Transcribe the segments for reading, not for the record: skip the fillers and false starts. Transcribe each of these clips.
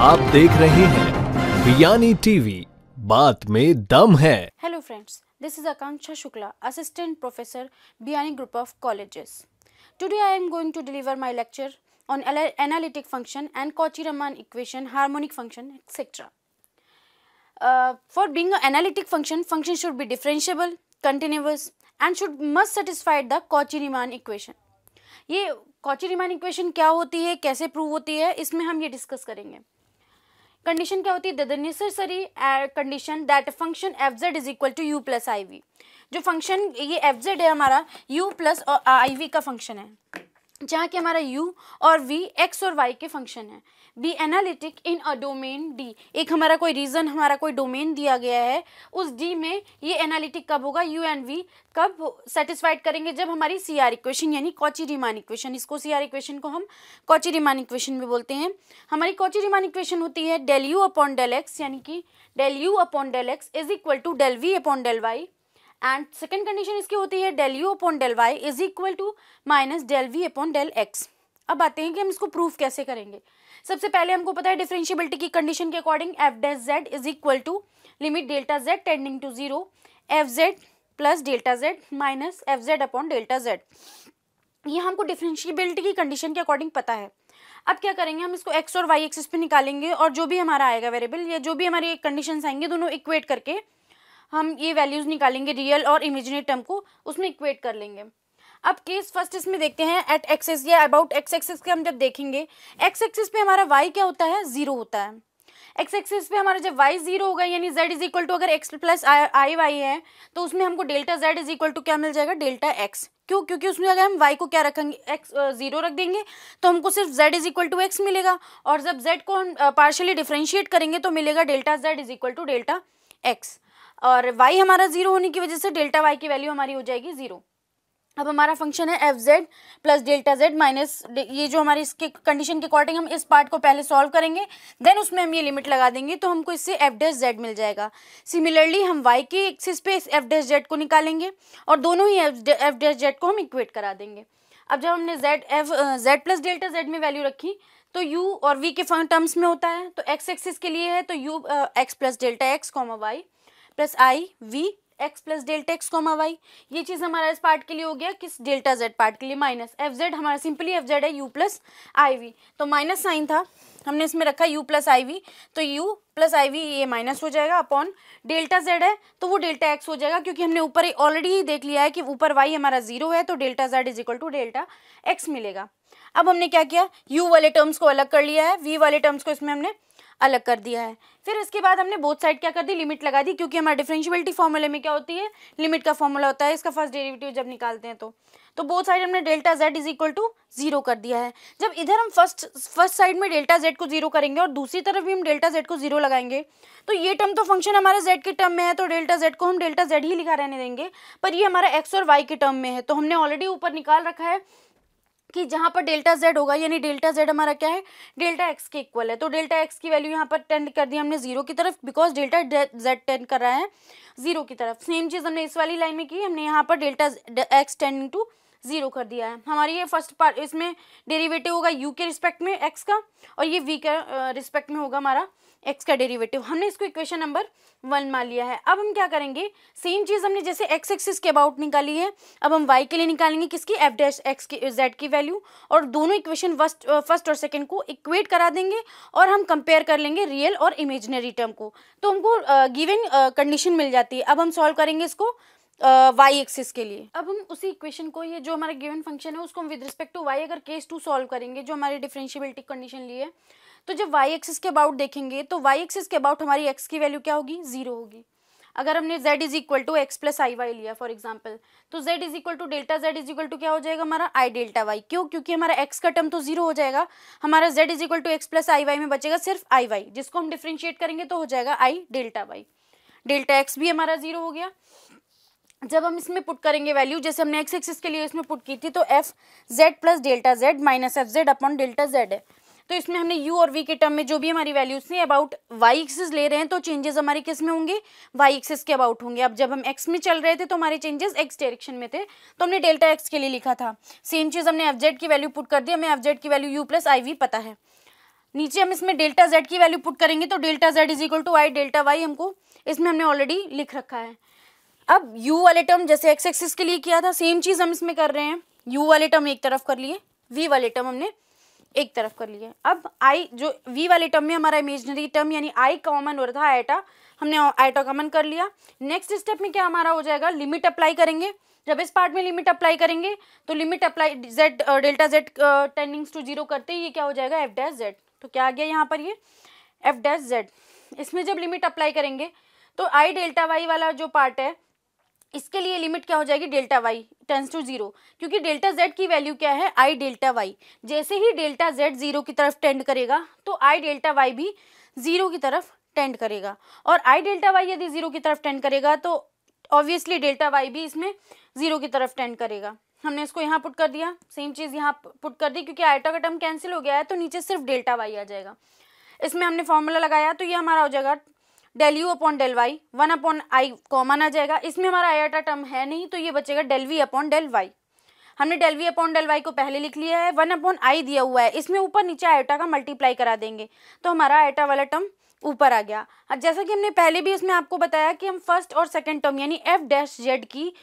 आप देख रहे हैं बियानी टीवी, बात में दम है। Hello friends, this is Akanksha Shukla, Assistant Professor, Biyani Group of Colleges. Today I am going to deliver my lecture on analytic function and Cauchy-Riemann equation, harmonic function, etc. For being an analytic function, function should be differentiable, continuous and must satisfy the Cauchy-Riemann equation. ये Cauchy-Riemann equation क्या होती है, कैसे prove होती है, इसमें हम ये डिस्कस करेंगे. कंडीशन क्या होती है? The necessary condition that function f z is equal to u plus i v. जो फंक्शन ये एफ जेड है हमारा यू प्लस आई वी का फंक्शन है, जहाँ कि हमारा u और v x और y के फंक्शन है. B analytic in a domain d. एक हमारा कोई रीजन, हमारा कोई डोमेन दिया गया है, उस d में ये एनालिटिक कब होगा, u एंड v कब सेटिस्फाइड करेंगे, जब हमारी सी आर इक्वेशन यानी कॉची-रीमान इक्वेशन, इसको सी आर इक्वेशन को हम कॉची-रीमान इक्वेशन भी बोलते हैं. हमारी कॉची-रीमान इक्वेशन होती है del u upon del x, यानी कि del u upon del x is equal to del v upon del y. And second condition इसकी होती है del u upon del y is equal to minus del v upon del x. अब आते हैं कि हम इसको प्रूफ कैसे करेंगे. सबसे पहले हमको पता है डिफरेंशिएबिलिटी की कंडीशन के according f dash z is equal to limit delta z tending to zero f z plus delta z minus f z upon delta z. ये हमको डिफरेंशिएबिलिटी की कंडीशन के अकॉर्डिंग पता है. अब क्या करेंगे, हम इसको एक्स और वाई एक्सिस पे निकालेंगे और जो भी हमारा आएगा वेरिएबल या जो भी हमारी कंडीशंस आएंगे दोनों इक्वेट करके हम ये वैल्यूज निकालेंगे, रियल और इमेजिनरी टर्म को उसमें इक्वेट कर लेंगे. अब केस फर्स्ट इसमें देखते हैं एट एक्सिस या अबाउट एक्स एक्सिस के हम जब देखेंगे, एक्स एक्सिस पे हमारा y क्या होता है, जीरो होता है. एक्स एक्सिस पे हमारा जब y जीरो होगा यानी z इज इक्वल टू अगर x प्लस आई वाई है तो उसमें हमको delta z is equal to क्या मिल जाएगा, डेल्टा x. क्यों? क्योंकि उसमें अगर हम y को क्या रखेंगे, x जीरो रख देंगे तो हमको सिर्फ z is equal to x मिलेगा, और जब z को हम पार्शियली डिफरेंशिएट करेंगे तो मिलेगा delta z is equal to delta x. और y हमारा जीरो होने की वजह से डेल्टा y की वैल्यू हमारी हो जाएगी जीरो. अब हमारा फंक्शन है F z plus delta z minus ये जो हमारी इसके कंडीशन के अकॉर्डिंग हम इस पार्ट को पहले सॉल्व करेंगे, देन उसमें हम ये लिमिट लगा देंगे तो हमको इससे एफ डैश जेड मिल जाएगा. सिमिलरली हम y के एक्सिस पे एफ डैश जेड को निकालेंगे और दोनों ही एफ डैश जेड को हम इक्वेट करा देंगे. अब जब हमने जेड प्लस डेल्टा जेड में वैल्यू रखी तो u और v के टर्म्स में होता है, तो x एक्सिस के लिए है तो u x plus delta x comma y plus i v x plus delta x comma y. ये चीज़ हमारा इस पार्ट के लिए हो गया, किस डेल्टा जेड पार्ट के लिए माइनस एफ जेड हमारा सिंपली एफ जेड है यू प्लस आई वी, तो माइनस साइन था हमने इसमें रखा यू प्लस आई वी, तो यू प्लस आई वी ये माइनस हो जाएगा अपॉन डेल्टा जेड है तो वो डेल्टा एक्स हो जाएगा, क्योंकि हमने ऊपर ऑलरेडी ही देख लिया है कि ऊपर वाई हमारा जीरो है तो delta z is equal to delta x मिलेगा. अब हमने क्या किया, यू वाले टर्म्स को अलग कर लिया है, वी वाले टर्म्स को इसमें हमने अलग कर दिया है. फिर इसके बाद हमने बोथ साइड क्या कर दी, लिमिट लगा दी, क्योंकि हमारा डिफरेंशिएबिलिटी फॉर्मूले में क्या होती है, लिमिट का फॉर्मूला होता है इसका फर्स्ट डेरिवेटिव जब निकालते हैं तो बोथ साइड हमने delta z is equal to zero कर दिया है. जब इधर हम फर्स्ट साइड में डेल्टा जेड को जीरो करेंगे और दूसरी तरफ भी हम डेल्टा जेड को जीरो लगाएंगे तो ये टर्म तो फंक्शन हमारे जेड के टर्म में है तो डेल्टा जेड को हम डेल्टा जेड ही लिखा रहने देंगे, पर ये हमारा एक्स और वाई के टर्म में है तो हमने ऑलरेडी ऊपर निकाल रखा है कि जहाँ पर डेल्टा जेड होगा यानी डेल्टा जेड हमारा क्या है, डेल्टा एक्स के इक्वल है, तो डेल्टा एक्स की वैल्यू यहाँ पर टेंड कर दी हमने जीरो की तरफ, बिकॉज डेल्टा जेड टेंड कर रहा है जीरो की तरफ. सेम चीज़ हमने इस वाली लाइन में की, हमने यहाँ पर delta x tending to zero कर दिया है. हमारी ये फर्स्ट पार्ट इसमें डेरिवेटिव होगा u के रिस्पेक्ट में x का और ये v के रिस्पेक्ट में होगा हमारा x का डेरिवेटिव. हमने इसको इक्वेशन नंबर 1 मान लिया है. अब हम क्या करेंगे, सेम चीज़ हमने जैसे x एक्सिस के अबाउट निकाली है अब हम y के लिए निकालेंगे किसकी, एफ डैश एक्स की z की वैल्यू, और दोनों इक्वेशन फर्स्ट और सेकंड को इक्वेट करा देंगे और हम कंपेयर कर लेंगे रियल और इमेजिनरी टर्म को, तो हमको गिवन कंडीशन मिल जाती है. अब हम सॉल्व करेंगे इसको y एक्सिस के लिए. अब हम उसी इक्वेशन को, ये जो हमारा गिवन फंक्शन है उसको हम विद रिस्पेक्ट टू y अगर केस 2 सॉल्व करेंगे जो हमारी डिफरेंशिएबिलिटी कंडीशन ली है, तो जब y एक्सिस के अबाउट देखेंगे तो y एक्सिस के अबाउट हमारी x की वैल्यू क्या होगी, जीरो होगी. अगर हमने z is equal to x plus i y लिया फॉर एग्जाम्पल, तो z is equal to delta z is equal to क्या हो जाएगा हमारा आई डेल्टा वाई. क्यों? क्योंकि हमारा x का टर्म तो जीरो हो जाएगा, हमारा z is equal to x plus i y में बचेगा सिर्फ आई वाई, जिसको हम डिफरेंशिएट करेंगे तो हो जाएगा आई डेल्टा वाई. डेल्टा एक्स भी हमारा जीरो हो गया. जब हम इसमें पुट करेंगे वैल्यू, जैसे हमने एक्स एक्सिस के लिए इसमें पुट की थी, तो f z plus delta z minus f z upon delta Z है, तो इसमें हमने u और v के टर्म में जो भी हमारी वैल्यूज थी अबाउट y एक्सिस ले रहे हैं तो चेंजेस हमारे किस में होंगे, y एक्सिस के अबाउट होंगे. अब जब हम x में चल रहे थे तो हमारे चेंजेस x डायरेक्शन में थे तो हमने डेल्टा x के लिए लिखा था. सेम चीज हमने एफ जेड की वैल्यू पुट कर दी, हमें एफ जेड की value u plus i v पता है. नीचे हम इसमें डेल्टा जेड की वैल्यू पुट करेंगे तो delta z is equal to i delta y हमको इसमें हमने ऑलरेडी लिख रखा है। अब u वाले टर्म जैसे एक्स एक्सिस के लिए किया था सेम चीज हम इसमें कर रहे हैं। u वाले टर्म एक तरफ कर लिए, v वाले टर्म हमने एक तरफ कर लिए। अब i जो v वाले टर्म में हमारा इमेजिनरी टर्म यानी i कॉमन हो रहा था आयटा, हमने आयटा कॉमन कर लिया। नेक्स्ट स्टेप में क्या हमारा हो जाएगा, लिमिट अप्लाई करेंगे। जब इस पार्ट में लिमिट अप्लाई करेंगे तो limit apply z delta z tending to zero करते ही ये क्या हो जाएगा एफ डैश जेड। तो क्या आ गया यहाँ पर ये एफ डैश जेड। इसमें जब लिमिट अप्लाई करेंगे तो आई डेल्टा वाई वाला जो पार्ट है इसके लिए लिमिट क्या हो जाएगी delta y tends to zero, क्योंकि डेल्टा जेड की वैल्यू क्या है आई डेल्टा वाई। जैसे ही डेल्टा जेड जीरो की तरफ टेंड करेगा तो आई डेल्टा वाई भी जीरो की तरफ टेंड करेगा, और आई डेल्टा वाई यदि जीरो की तरफ टेंड करेगा तो ऑब्वियसली डेल्टा वाई भी इसमें जीरो की तरफ टेंड करेगा। हमने इसको यहाँ पुट कर दिया, सेम चीज यहाँ पुट कर दी, क्योंकि आयटा का टर्म कैंसिल हो गया है तो नीचे सिर्फ डेल्टा वाई आ जाएगा। इसमें हमने फॉर्मूला लगाया तो ये हमारा हो जाएगा del u upon del y, 1 upon i common आ जाएगा। इसमें हमारा आयटा टर्म है नहीं तो ये बचेगा del v upon del y. हमने del v upon del y को पहले लिख लिया है, 1 अपॉन आई दिया हुआ है, इसमें ऊपर नीचे आयटा का मल्टीप्लाई करा देंगे तो हमारा आयटा वाला टर्म ऊपर आ गया। जैसा कि हमने पहले भी इसमें आपको बताया कि हम फर्स्ट और सेकंड टर्म यानी एफ डैश जेड की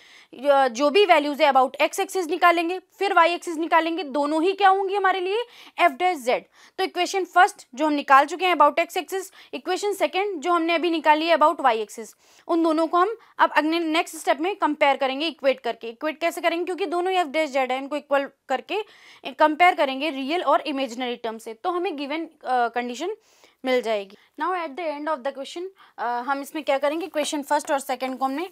जो भी वैल्यूज है अबाउट एक्स एक्सिस निकालेंगे फिर वाई एक्सिस निकालेंगे, दोनों ही क्या होंगी हमारे लिए एफ डैश जेड। तो इक्वेशन फर्स्ट जो हम निकाल चुके हैं about x axis, equation second जो हमने अभी निकाली है अबाउट वाई एक्सिस, उन दोनों को हम अब अगले नेक्स्ट स्टेप में कंपेयर करेंगे इक्वेट करके। इक्वेट कैसे करेंगे, क्योंकि दोनों एफ डैश जेड है, इनको इक्वल करके कंपेयर करेंगे रियल और इमेजिनरी टर्म से, तो हमें गिवन कंडीशन मिल जाएगी। Now at the end of the question हम इसमें क्या करेंगे, क्वेश्चन फर्स्ट और सेकंड को हमने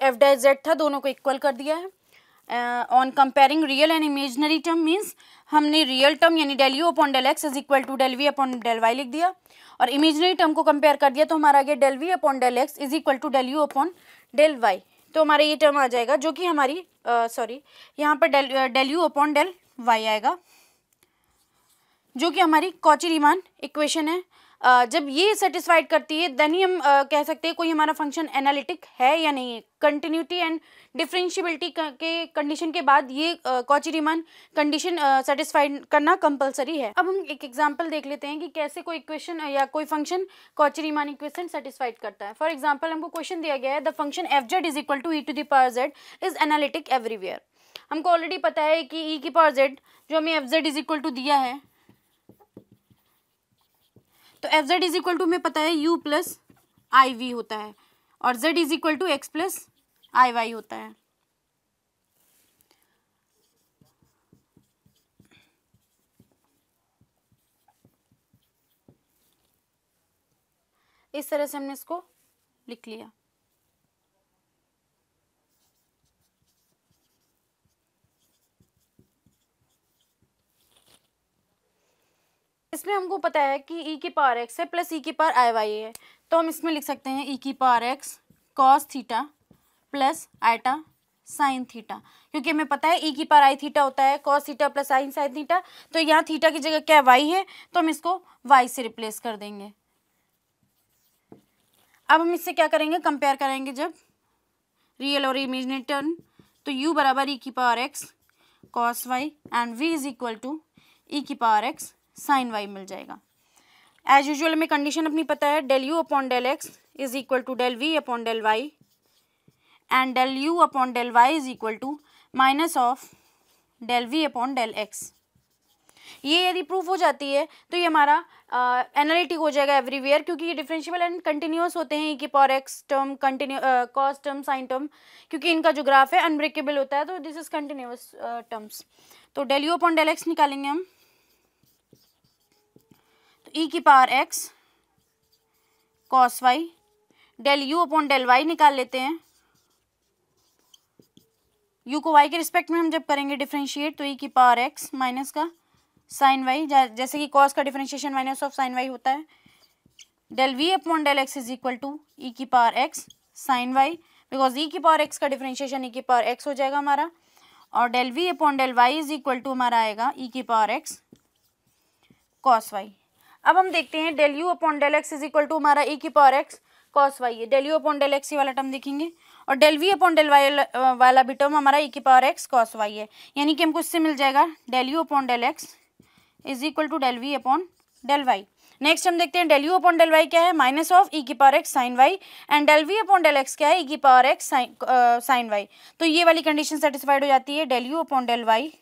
एफ डैश जेड था दोनों को इक्वल कर दिया है। On comparing real and imaginary term means हमने रियल टर्म यानी del u upon del x is equal to del v upon del y लिख दिया, और इमेजिनरी टर्म को कंपेयर कर दिया तो हमारा आ गया del v upon del x is equal to del u upon del y. तो हमारा ये टर्म आ जाएगा जो कि हमारी यहाँ पर del u upon del y आएगा जो कि हमारी कॉची रीमान इक्वेशन है। जब ये सेटिस्फाइड करती है देन ही हम कह सकते हैं कोई हमारा फंक्शन एनालिटिक है या नहीं है। कंटिन्यूटी एंड डिफरेंशिएबिलिटी के कंडीशन के बाद ये कॉची रीमान कंडीशन सेटिस्फाइड करना कंपलसरी है। अब हम एक एग्जांपल देख लेते हैं कि कैसे कोई इक्वेशन या कोई function Cauchy Riemann equation satisfied करता है। फॉर एग्जाम्पल हमको क्वेश्चन दिया गया है the function f z is equal to e to the power z is analytic everywhere. हमको ऑलरेडी पता है कि ई की पावर जेड जो हमें f z is equal to दिया है, तो f z is equal to हमें पता है यू प्लस आई वी होता है और z is equal to x plus i y होता है। इस तरह से हमने इसको लिख लिया। इसमें हमको पता है कि e की पावर x है प्लस e की पावर आई वाई है, तो हम इसमें लिख सकते हैं e की power x cos theta plus eta sine theta, क्योंकि हमें पता है e की पावर आई थीटा होता है cos theta plus sine theta. तो यहाँ थीटा की जगह क्या y है तो हम इसको y से रिप्लेस कर देंगे। अब हम इससे क्या करेंगे, कंपेयर करेंगे जब रियल और इमेजिनरी टर्म, तो u बराबर e की power x cos y and v is equal to e की पावर x साइन वाई मिल जाएगा। एज यूजुअल हमें कंडीशन अपनी पता है del u upon del x is equal to del v upon del y and del u upon del y is equal to minus of del v upon del x. ये यदि proof हो जाती है तो ये हमारा एनालिटिक हो जाएगा एवरीवेयर, क्योंकि ये डिफरेंशिएबल एंड कंटिन्यूअस होते हैं। ई की power x term cos term sin term, क्योंकि इनका जो ग्राफ है अनब्रेकेबल होता है, तो दिस इज कंटिन्यूअस टर्म्स। तो del u upon del x निकालेंगे हम, ई की power x cos y, del u upon del y निकाल लेते हैं। यू को वाई के रिस्पेक्ट में हम जब करेंगे डिफरेंशिएट तो ई की पावर एक्स माइनस का साइन वाई, जैसे कि कॉस का differentiation minus of sine y होता है। Del v upon del x is equal to e की power x sign y, because e की पावर एक्स का डिफरेंशिएशन ई की पावर एक्स हो जाएगा हमारा, और del v upon del y is equal to हमारा आएगा ई की पावर एक्स कॉस वाई। अब हम देखते हैं del u upon del x is equal to हमारा ई की पावर एक्स कॉस वाई है। Del u upon del x वाला टर्म देखेंगे, और del v upon del y वाला भी टर्म हमारा ई की पावर एक्स कॉस वाई है, यानी कि हमको इससे मिल जाएगा del u upon del x is equal to del v upon del y. Next हम देखते हैं del u upon del y क्या है, माइनस ऑफ ई की power x sign y, and del v upon del x क्या है, ई की power x sign Y. तो ये वाली कंडीशन सेटिस्फाइड हो जाती है, del u upon del y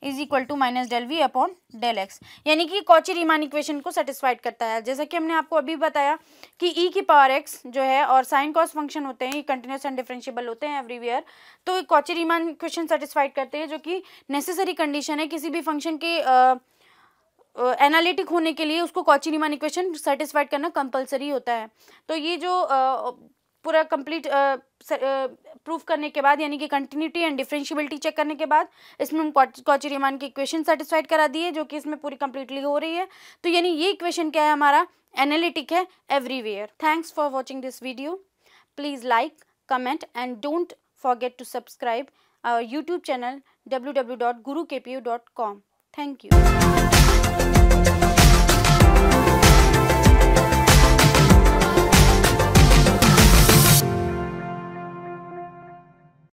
is equal to minus del v upon del x, यानी कि कॉची रीमान इक्वेशन को सेटिस्फाइड करता है। जैसा कि हमने आपको अभी बताया कि ई की पावर एक्स जो है और साइन कॉस फंक्शन होते हैं, ये कंटिन्यूस एंड डिफरेंशिएबल होते हैं एवरीवेयर, तो कॉची रीमान इक्वेशन सेटिस्फाइड करते हैं, जो कि नेसेसरी कंडीशन है किसी भी फंक्शन के एनालिटिक होने के लिए, उसको कॉची रीमान इक्वेशन सेटिस्फाइड करना कंपलसरी होता है। तो ये जो पूरा कंप्लीट प्रूफ करने के बाद, यानी कि कंटिन्यूटी एंड डिफरेंशिएबिलिटी चेक करने के बाद, इसमें हम कॉची रीमान की इक्वेशन सेटिस्फाइड करा दी है, जो कि इसमें पूरी कंप्लीटली हो रही है। तो यानी ये इक्वेशन क्या है, हमारा एनालिटिक है everywhere. Thanks for watching this video. Please like, comment and don't forget to subscribe our YouTube channel www.gurukpu.com. Thank you.